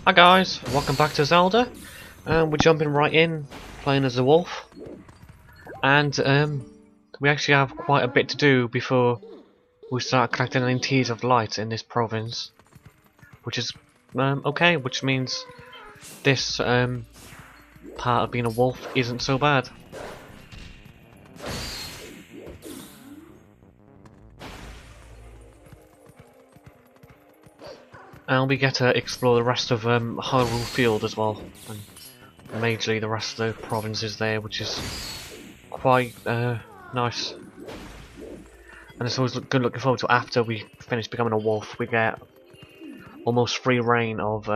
Hi guys, welcome back to Zelda. We're jumping right in, playing as a wolf, and we actually have quite a bit to do before we start collecting any teas of light in this province, which is okay, which means this part of being a wolf isn't so bad. And we get to explore the rest of Hyrule Field as well, and majorly the rest of the provinces there, which is quite nice. And it's always good looking forward to after we finish becoming a wolf, we get almost free reign of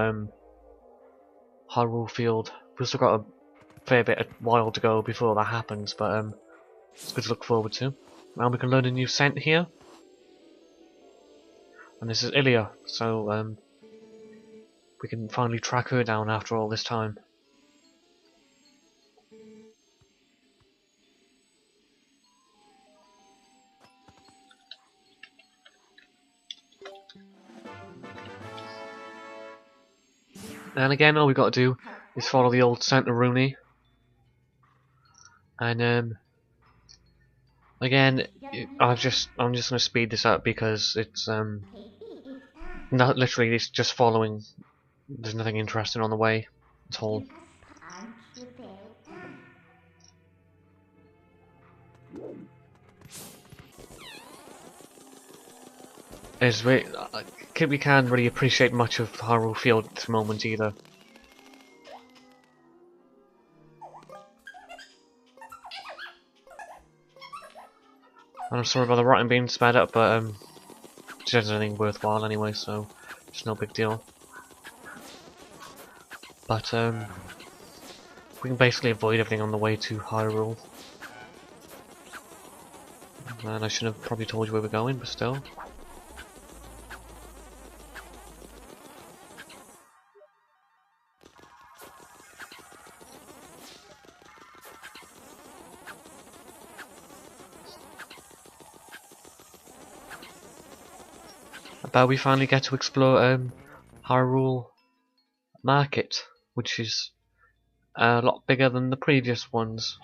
Hyrule Field. We've still got a fair bit of while to go before that happens, but it's good to look forward to. Now we can learn a new scent here. And this is Ilia, so we can finally track her down after all this time. And again, all we got to do is follow the old Santa Rooney. And again, I'm just gonna speed this up because it's not literally it's just following. There's nothing interesting on the way at all. As we can't really appreciate much of Hyrule Field at the moment either. And I'm sorry about the writing being sped up, but it isn't anything worthwhile anyway, so it's no big deal. But we can basically avoid everything on the way to Hyrule. And I should have probably told you where we're going, but still. But we finally get to explore Hyrule Market, which is a lot bigger than the previous ones.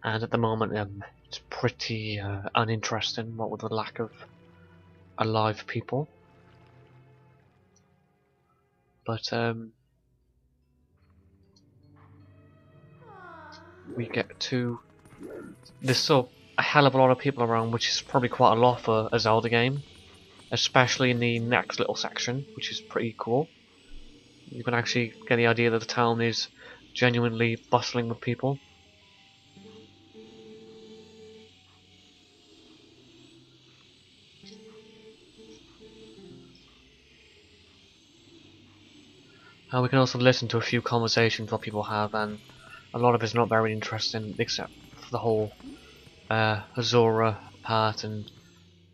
And at the moment, it's pretty uninteresting, what with the lack of alive people. But we get to. There's still a hell of a lot of people around, which is probably quite a lot for a Zelda game, especially in the next little section, which is pretty cool. You can actually get the idea that the town is genuinely bustling with people. And we can also listen to a few conversations what people have, and a lot of it's not very interesting, except for the whole Azora part and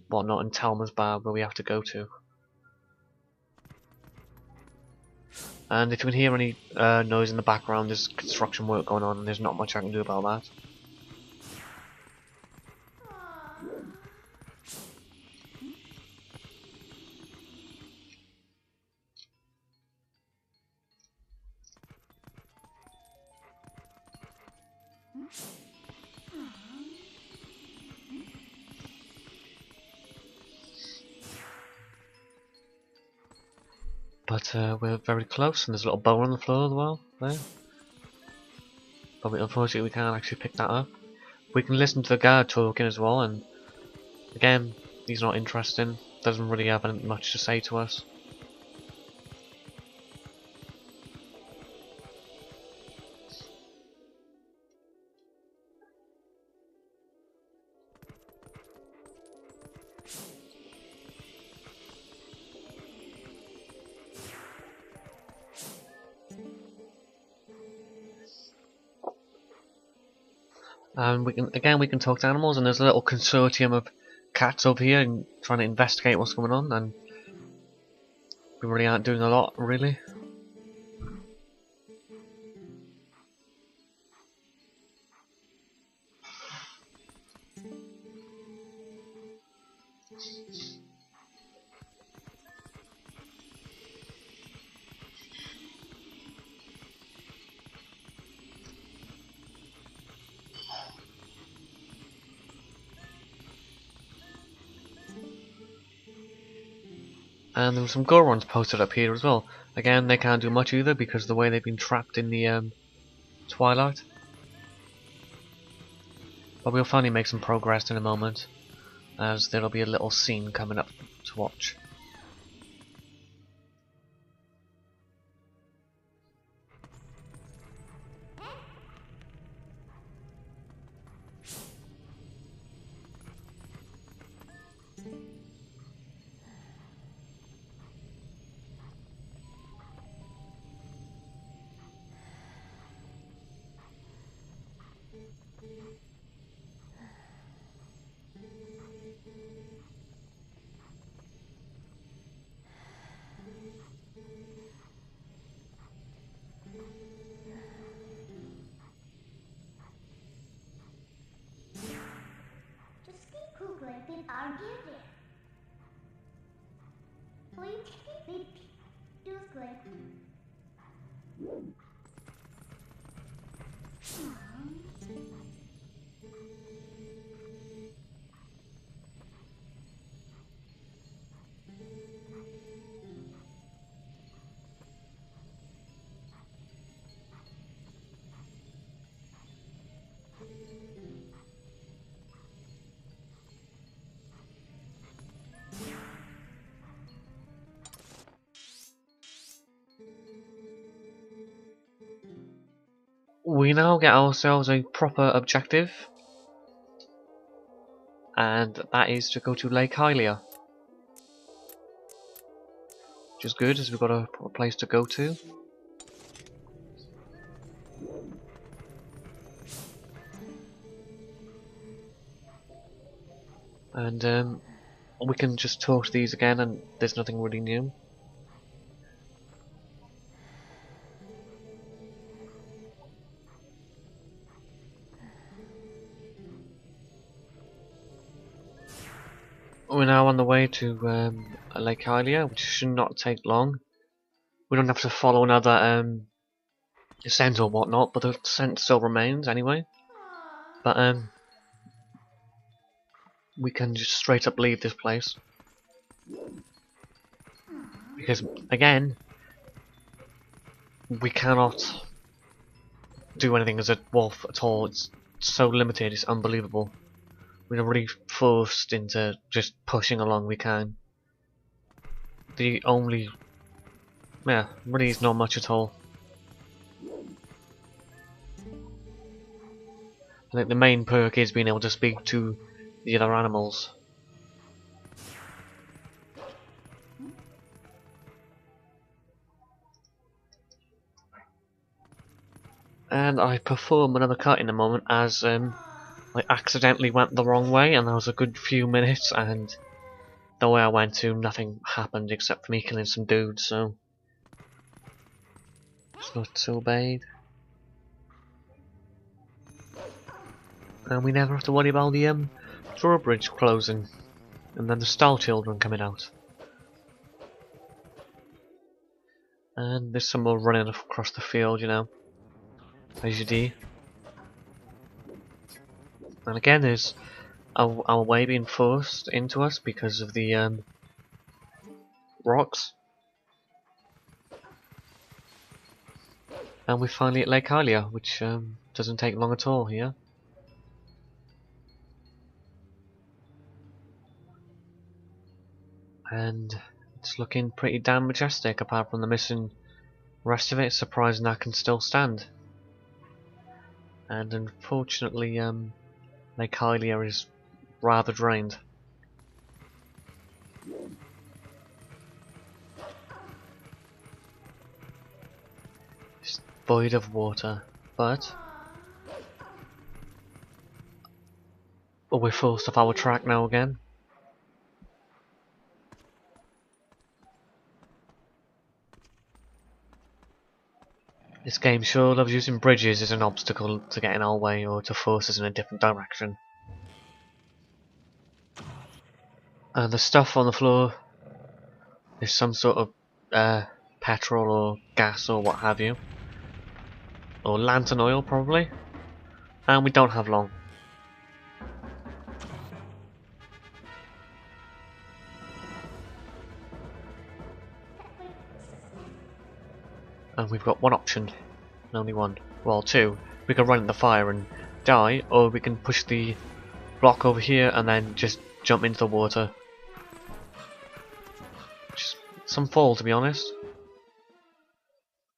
whatnot, and Telma's bar where we have to go to. And if you can hear any noise in the background, there's construction work going on, and there's not much I can do about that. But we're very close, and there's a little bow on the floor as well, there. But unfortunately we can't actually pick that up. We can listen to the guard talking as well, and again, he's not interesting, doesn't really have much to say to us. And we can talk to animals, and there's a little consortium of cats over here and trying to investigate what's going on, and we really aren't doing a lot, really. And there were some Gorons posted up here as well. Again, they can't do much either because of the way they've been trapped in the Twilight. But we'll finally make some progress in a moment, as there'll be a little scene coming up to watch. We now get ourselves a proper objective, and that is to go to Lake Hylia. Which is good, as we've got a place to go to. And we can just talk to these again, and there's nothing really new. We're now on the way to Lake Hylia, which should not take long. We don't have to follow another scent or whatnot, but the scent still remains anyway. But we can just straight up leave this place. Because, again, we cannot do anything as a wolf at all. It's so limited, it's unbelievable. We're really forced into just pushing along we can. The only... yeah, really is not much at all. I think the main perk is being able to speak to the other animals. And I perform another cut in a moment as I accidentally went the wrong way, and that was a good few minutes, and the way I went to, nothing happened except for me killing some dudes, so it's not so bad. And we never have to worry about the drawbridge closing, and then the Star Children coming out. And there's some more running across the field, you know, as you do. And again, there's our way being forced into us because of the rocks. And we're finally at Lake Hylia, which doesn't take long at all here. And it's looking pretty damn majestic, apart from the missing rest of it. It's surprising that can still stand. And unfortunately, Lake Hylia is rather drained. It's void of water, but we're forced off our track now again. This game sure loves using bridges as an obstacle to get in our way or to force us in a different direction. And the stuff on the floor is some sort of petrol or gas or what have you. Or lantern oil probably. And we don't have long. And we've got one option. And only one. Well, two. We can run in the fire and die, or we can push the block over here and then just jump into the water. Just some fall, to be honest.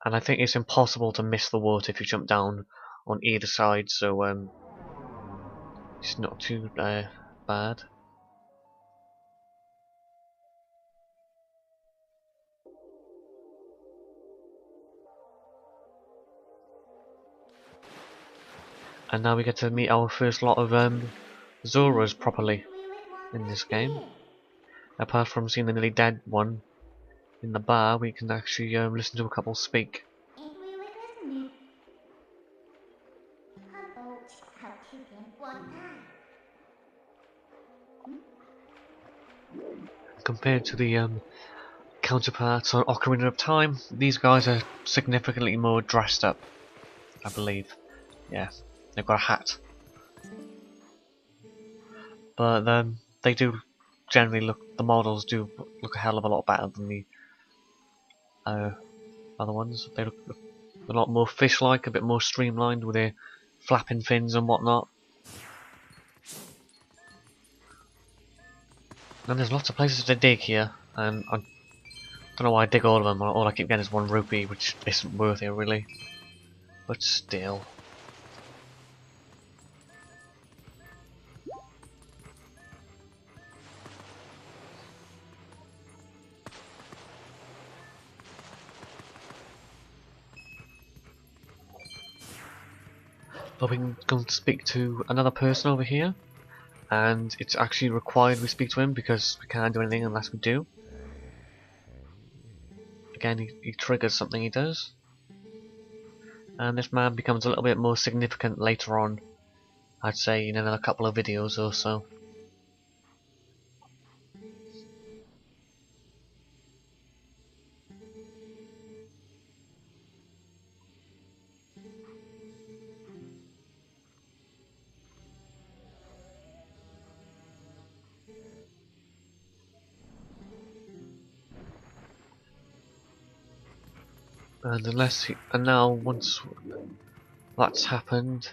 And I think it's impossible to miss the water if you jump down on either side, so it's not too bad. And now we get to meet our first lot of Zoras properly in this game. Apart from seeing the nearly dead one in the bar, we can actually listen to a couple speak. Compared to the counterparts on Ocarina of Time, these guys are significantly more dressed up, I believe. Yeah, they've got a hat. But they do generally look, the models do look a hell of a lot better than the other ones. They look a lot more fish-like, a bit more streamlined with their flapping fins and whatnot. And there's lots of places to dig here, and I don't know why I dig all of them. All I keep getting is 1 rupee, which isn't worth it really. But still. But we can go and speak to another person over here, and it's actually required we speak to him because we can't do anything unless we do. Again, he triggers something he does. And this man becomes a little bit more significant later on, I'd say in another couple of videos or so. And now once that's happened,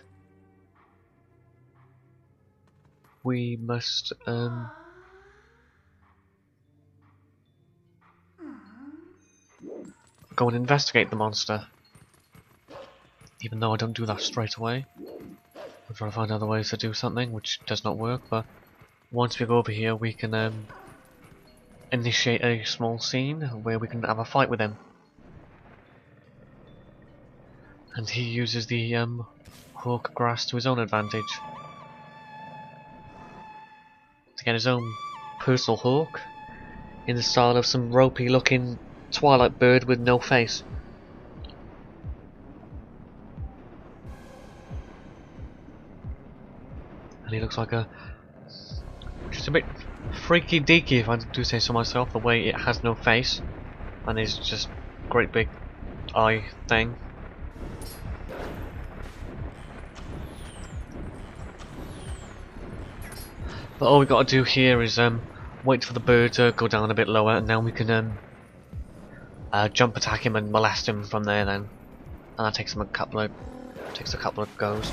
we must go and investigate the monster. Even though I don't do that straight away, I'm trying to find other ways to do something, which does not work. But once we go over here, we can initiate a small scene where we can have a fight with him. And he uses the hawk grass to his own advantage. To get his own personal hawk in the style of some ropey looking Twilight bird with no face. And he looks like just a bit freaky deaky, if I do say so myself, the way it has no face and is just great big eye thing. But all we got to do here is wait for the bird to go down a bit lower, and then we can jump attack him and molest him from there. Then, and that takes him a couple of goes.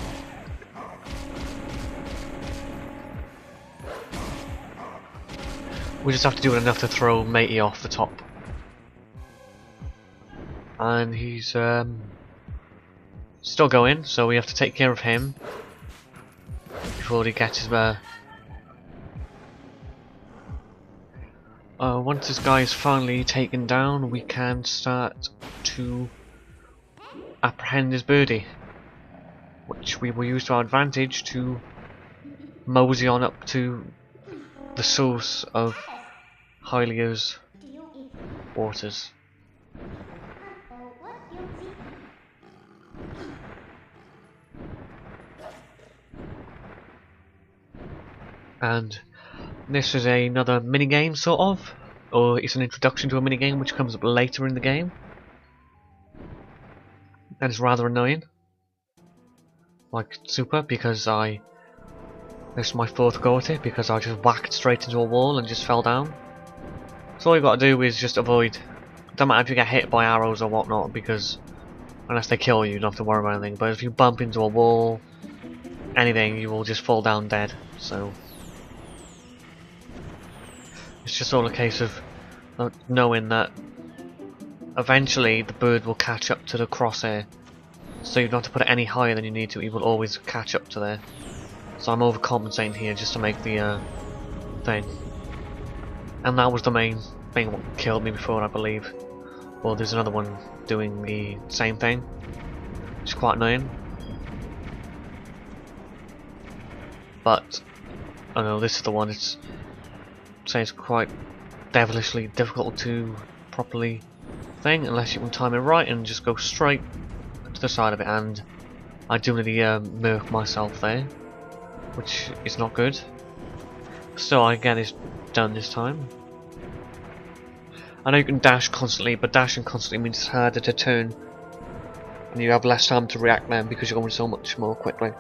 We just have to do it enough to throw Matey off the top, and he's still going, so we have to take care of him before he gets his once this guy is finally taken down, we can start to apprehend his birdie, which we will use to our advantage to mosey on up to the source of Hylia's waters. And This is another minigame, sort of, or it's an introduction to a minigame which comes up later in the game. And it's rather annoying. Like, super, because this is my fourth go at it, because I just whacked straight into a wall and just fell down. So all you gotta do is just avoid. Don't matter if you get hit by arrows or whatnot, because unless they kill you, you don't have to worry about anything. But if you bump into a wall, anything, you will just fall down dead. So it's just all a case of knowing that eventually the bird will catch up to the crosshair. So you don't have to put it any higher than you need to, it will always catch up to there. So I'm overcompensating here just to make the thing. And that was the main thing that killed me before, I believe. Well, there's another one doing the same thing, which is quite annoying. But I know this is the one. It's quite devilishly difficult to properly thing unless you can time it right and just go straight to the side of it. And I do nearly murk myself there, which is not good. So I get this done this time. I know you can dash constantly, but dashing constantly means it's harder to turn, and you have less time to react then because you're going so much more quickly.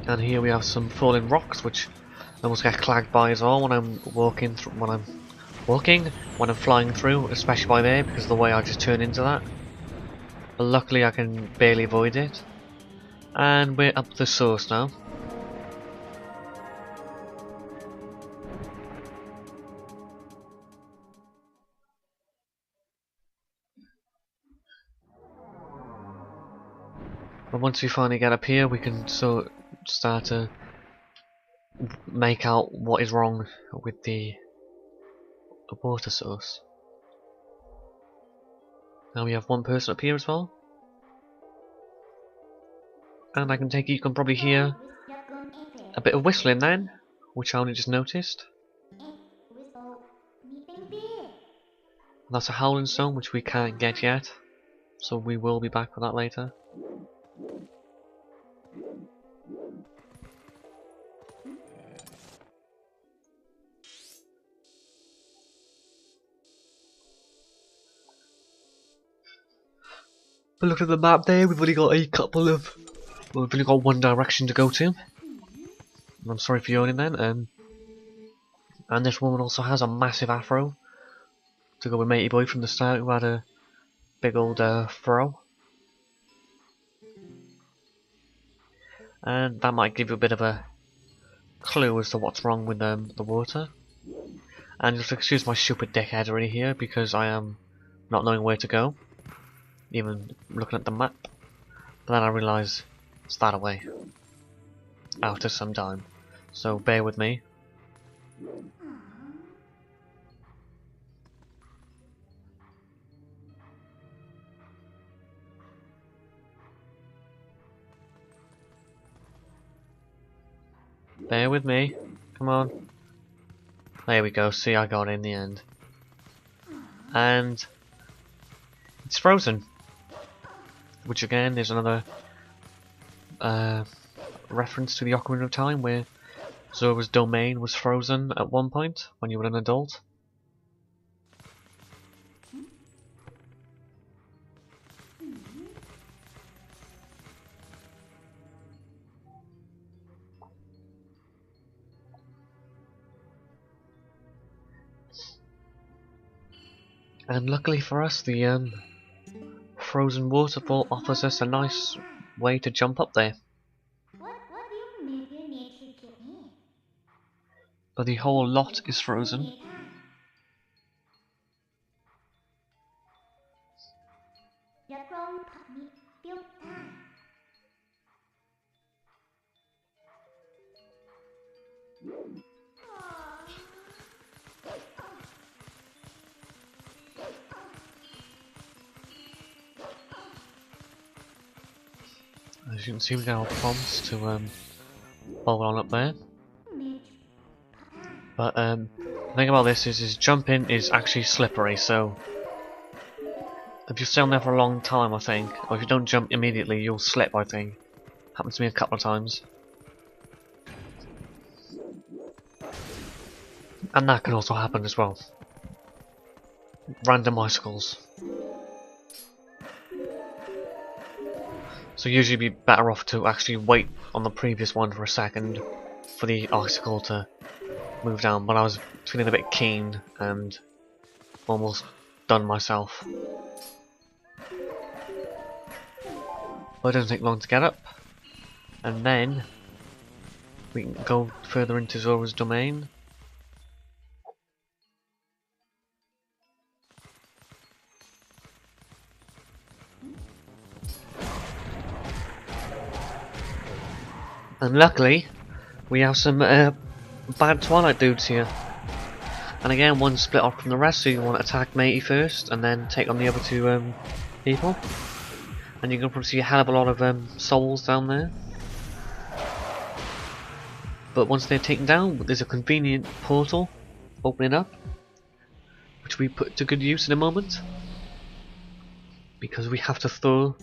And here we have some falling rocks, which I almost get clagged by as well when I'm walking through, when I'm flying through, especially by there because of the way I just turn into that. But luckily I can barely avoid it. And we're up the source now. And once we finally get up here, we can start to make out what is wrong with the water source. Now we have one person up here as well. And I can take it you can probably hear a bit of whistling then, which I only just noticed. That's a howling stone which we can't get yet, so we will be back for that later. But look at the map there, we've only got we've only got one direction to go to. And I'm sorry for yawning then. And this woman also has a massive afro to go with Matey Boy from the start, who had a big old fro. And that might give you a bit of a clue as to what's wrong with the water. And just excuse my stupid dickhead already here because I am not knowing where to go, even looking at the map. But then I realise it's that away after some time, so bear with me. Bear with me, come on. There we go, see, I got it in the end. And it's frozen. Which again is another reference to the Ocarina of Time, where Zora's domain was frozen at one point when you were an adult. And luckily for us, the frozen waterfall offers us a nice way to jump up there. But the whole lot is frozen. As you can see, we got our prompts to bowl on up there. But the thing about this is jumping is actually slippery, so if you stay on there for a long time, I think, or if you don't jump immediately, you'll slip, I think. Happened to me a couple of times. And that can also happen as well. Random icicles. So usually you'd be better off to actually wait on the previous one for a second for the icicle to move down, but I was feeling a bit keen and almost done myself. But it doesn't take long to get up, and then we can go further into Zora's domain. And luckily, we have some bad Twilight dudes here. And again, one split off from the rest, so you want to attack Matey first, and then take on the other two people. And you can probably see a hell of a lot of souls down there. But once they're taken down, there's a convenient portal opening up, which we put to good use in a moment. Because we have to throw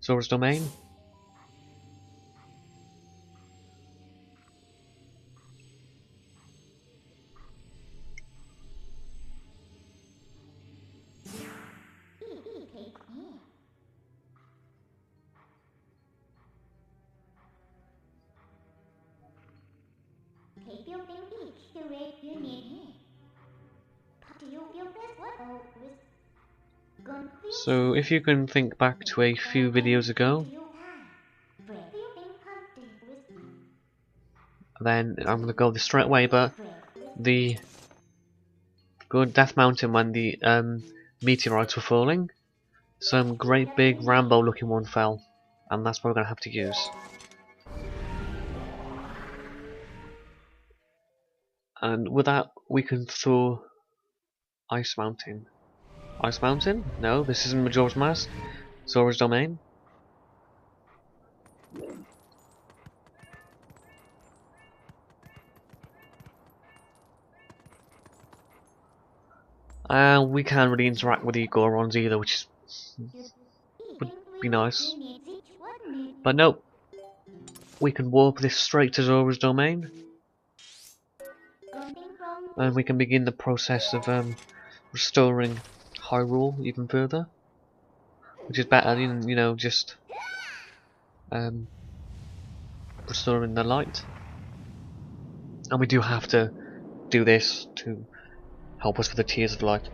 Zora's domain. So if you can think back to a few videos ago, then I'm going to go this straight away, but the good Death Mountain, when the meteorites were falling, some great big Rambo looking one fell, and that's what we're going to have to use. And with that we can throw Ice Mountain. Ice Mountain? No, this isn't Majora's Mask. Zora's domain. We can't really interact with the Gorons either, which would be nice. But nope, we can warp this straight to Zora's domain, and we can begin the process of restoring Hyrule even further, which is better than, you know, just restoring the light. And we do have to do this to help us with the Tears of Light.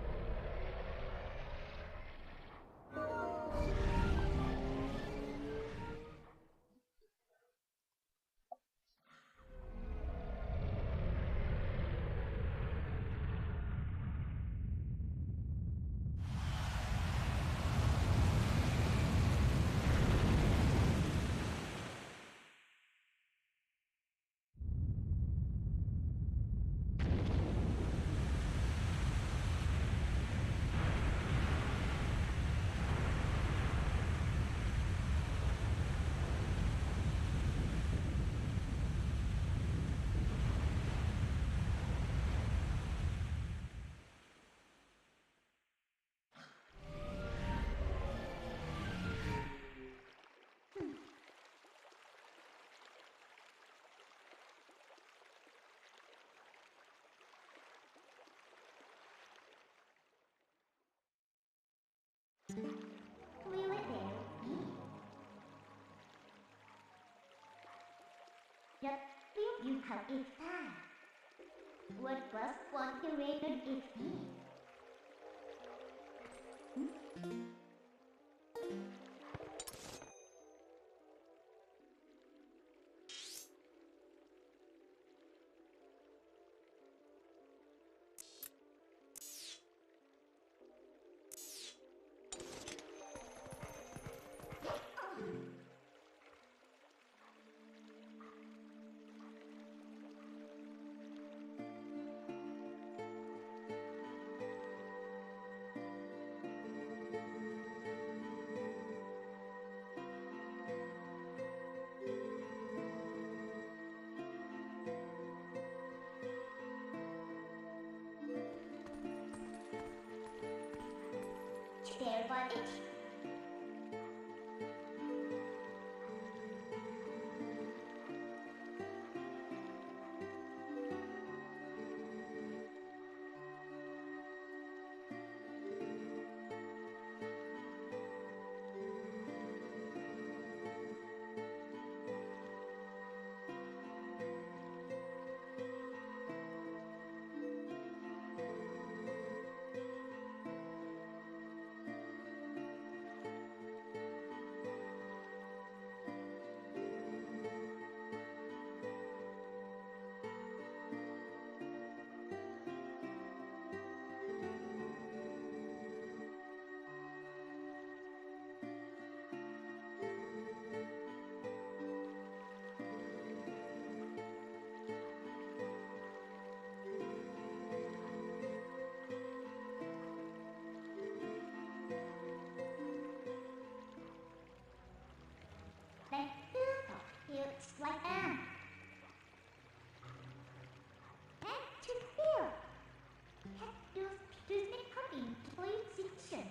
it. Then feels like an and to feel. Have those cutting position.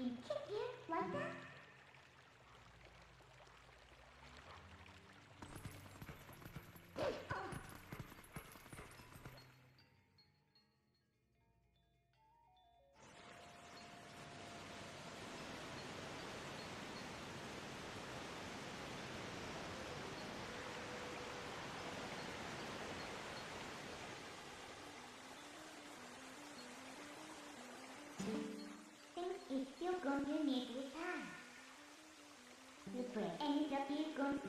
In kick here like that. Things is still going to need with time. The brain ended up is going to.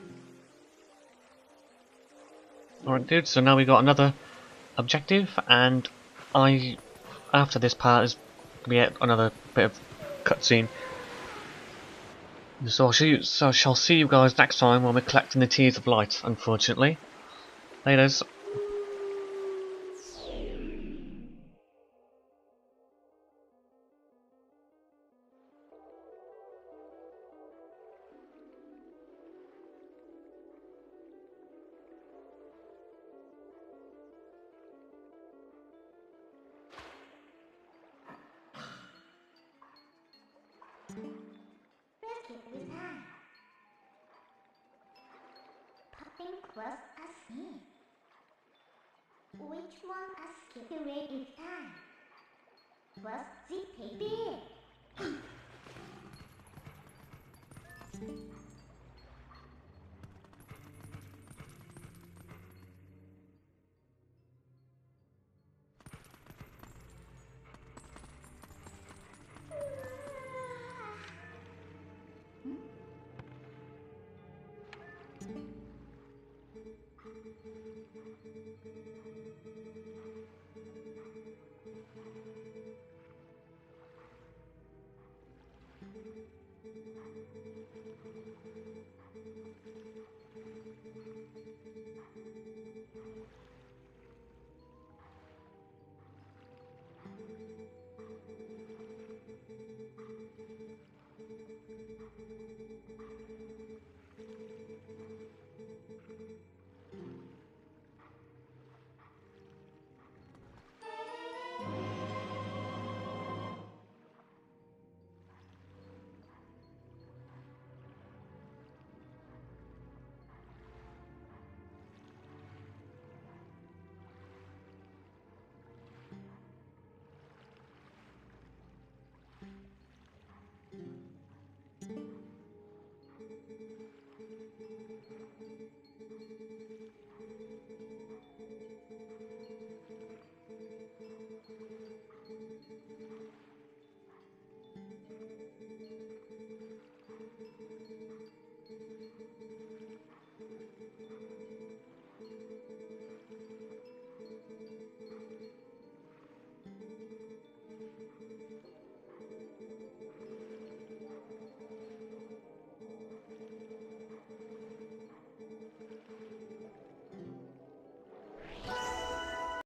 Alright dude, so now we got another objective, and after this part is going to be another bit of cutscene. So I shall see you guys next time when we're collecting the Tears of Light, unfortunately. Laters. Let's get with time. Popping cross as me. Which one as the rate is time? Was the baby?